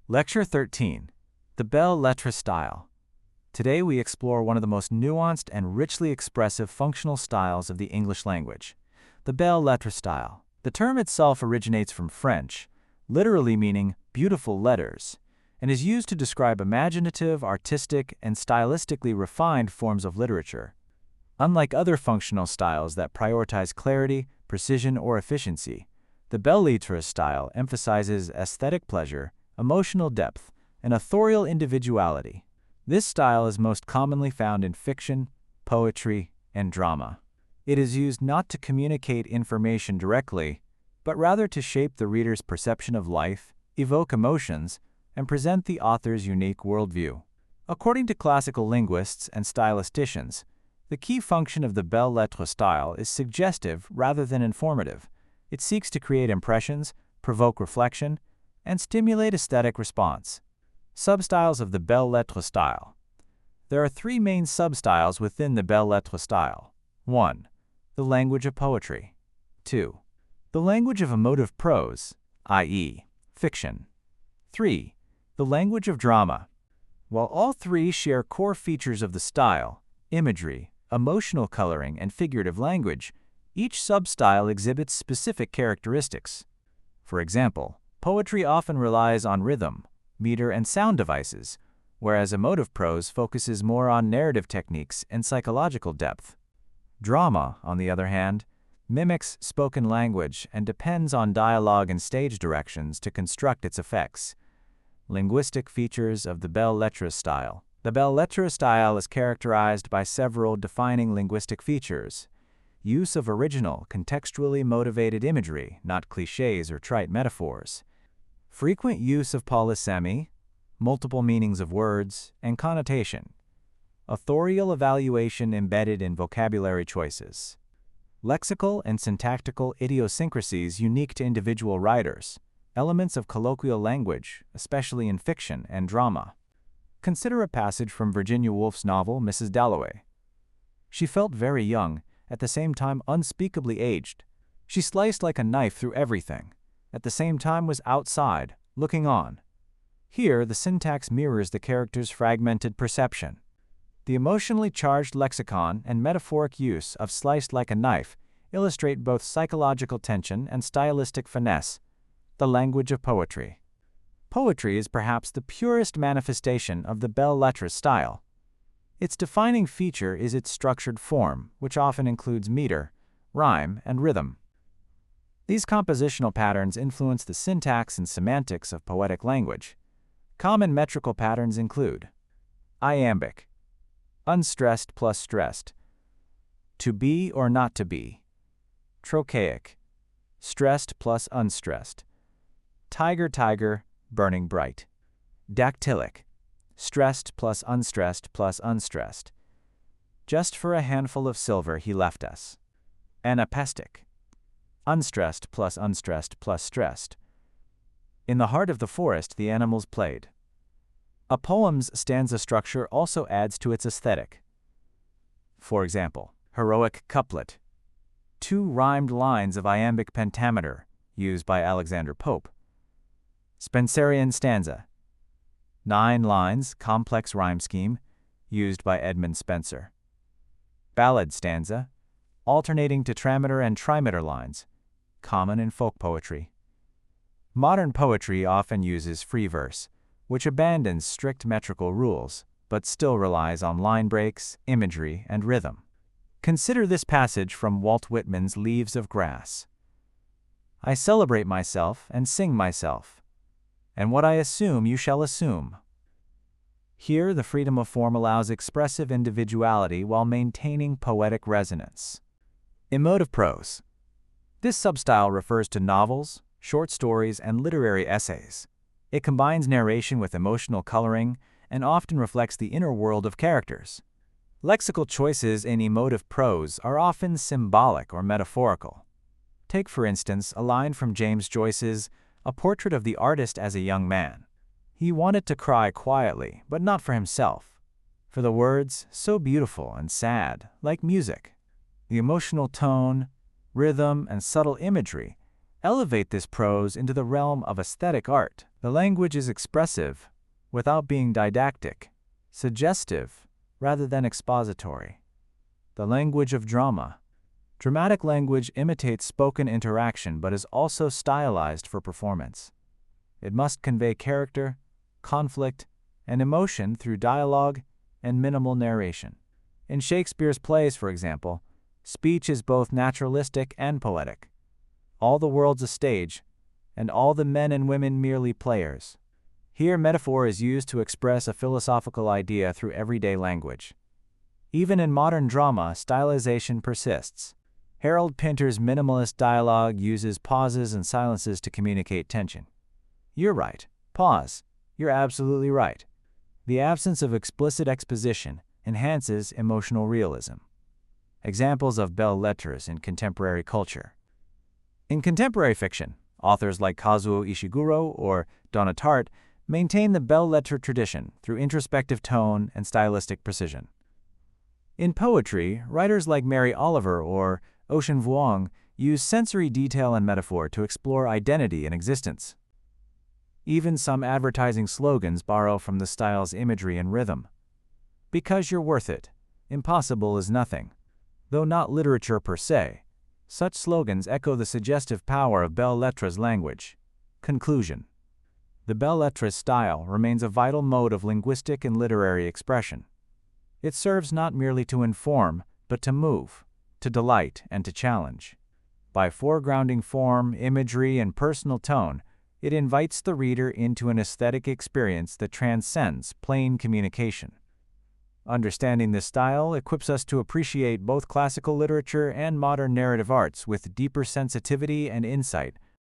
Lecture 13. The Belles-Lettres Style. Today we explore one of the most nuanced and richly expressive functional styles of the English language, the Belles-Lettres style. The term itself originates from French, literally meaning beautiful letters, and is used to describe imaginative, artistic, and stylistically refined forms of literature. Unlike other functional styles that prioritize clarity, precision, or efficiency, the Belles-Lettres style emphasizes aesthetic pleasure, emotional depth, and authorial individuality. This style is most commonly found in fiction, poetry, and drama. It is used not to communicate information directly, but rather to shape the reader's perception of life, evoke emotions, and present the author's unique worldview. According to classical linguists and stylisticians, the key function of the Belles-Lettres style is suggestive rather than informative. It seeks to create impressions, provoke reflection, and stimulate aesthetic response. Substyles of the Belles-Lettres style. There are three main substyles within the Belles-Lettres style. 1. The language of poetry. 2. The language of emotive prose, i.e., fiction. 3. The language of drama. While all three share core features of the style, imagery, emotional coloring, and figurative language, each substyle exhibits specific characteristics. For example, poetry often relies on rhythm, meter, and sound devices, whereas emotive prose focuses more on narrative techniques and psychological depth. Drama, on the other hand, mimics spoken language and depends on dialogue and stage directions to construct its effects. Linguistic features of the Belles-Lettres style. The Belles-Lettres style is characterized by several defining linguistic features. Use of original, contextually motivated imagery, not clichés or trite metaphors. Frequent use of polysemy, multiple meanings of words, and connotation. Authorial evaluation embedded in vocabulary choices. Lexical and syntactical idiosyncrasies unique to individual writers. Elements of colloquial language, especially in fiction and drama. Consider a passage from Virginia Woolf's novel Mrs. Dalloway. She felt very young, at the same time unspeakably aged. She sliced like a knife through everything, at the same time was outside, looking on. Here, the syntax mirrors the character's fragmented perception. The emotionally charged lexicon and metaphoric use of sliced like a knife illustrate both psychological tension and stylistic finesse. The language of poetry. Poetry is perhaps the purest manifestation of the Belles-Lettres style. Its defining feature is its structured form, which often includes meter, rhyme, and rhythm. These compositional patterns influence the syntax and semantics of poetic language. Common metrical patterns include iambic, unstressed plus stressed, to be or not to be, trochaic, stressed plus unstressed, tiger tiger, burning bright, dactylic, stressed plus unstressed, just for a handful of silver he left us, anapestic, unstressed plus stressed. In the heart of the forest the animals played. A poem's stanza structure also adds to its aesthetic. For example, heroic couplet, 2 rhymed lines of iambic pentameter, used by Alexander Pope. Spenserian stanza, 9 lines, complex rhyme scheme, used by Edmund Spenser. Ballad stanza, alternating tetrameter and trimeter lines, common in folk poetry. Modern poetry often uses free verse, which abandons strict metrical rules, but still relies on line breaks, imagery, and rhythm. Consider this passage from Walt Whitman's Leaves of Grass. I celebrate myself and sing myself, and what I assume you shall assume. Here, the freedom of form allows expressive individuality while maintaining poetic resonance. Emotive prose. This substyle refers to novels, short stories, and literary essays. It combines narration with emotional coloring and often reflects the inner world of characters. Lexical choices in emotive prose are often symbolic or metaphorical. Take, for instance, a line from James Joyce's A Portrait of the Artist as a Young Man. He wanted to cry quietly, but not for himself. For the words, so beautiful and sad, like music. The emotional tone, rhythm, and subtle imagery elevate this prose into the realm of aesthetic art. The language is expressive, without being didactic, suggestive, rather than expository. The language of drama. Dramatic language imitates spoken interaction but is also stylized for performance. It must convey character, conflict, and emotion through dialogue and minimal narration. In Shakespeare's plays, for example, speech is both naturalistic and poetic. All the world's a stage, and all the men and women merely players. Here, metaphor is used to express a philosophical idea through everyday language. Even in modern drama, stylization persists. Harold Pinter's minimalist dialogue uses pauses and silences to communicate tension. You're right. Pause. You're absolutely right. The absence of explicit exposition enhances emotional realism. Examples of belles-lettres in contemporary culture. In contemporary fiction, authors like Kazuo Ishiguro or Donna Tartt maintain the belles-lettres tradition through introspective tone and stylistic precision. In poetry, writers like Mary Oliver or Ocean Vuong use sensory detail and metaphor to explore identity and existence. Even some advertising slogans borrow from the style's imagery and rhythm. Because you're worth it, impossible is nothing. Though not literature per se, such slogans echo the suggestive power of belles-lettres language. Conclusion. The belles-lettres style remains a vital mode of linguistic and literary expression. It serves not merely to inform, but to move, to delight, and to challenge. By foregrounding form, imagery, and personal tone, it invites the reader into an aesthetic experience that transcends plain communication. Understanding this style equips us to appreciate both classical literature and modern narrative arts with deeper sensitivity and insight,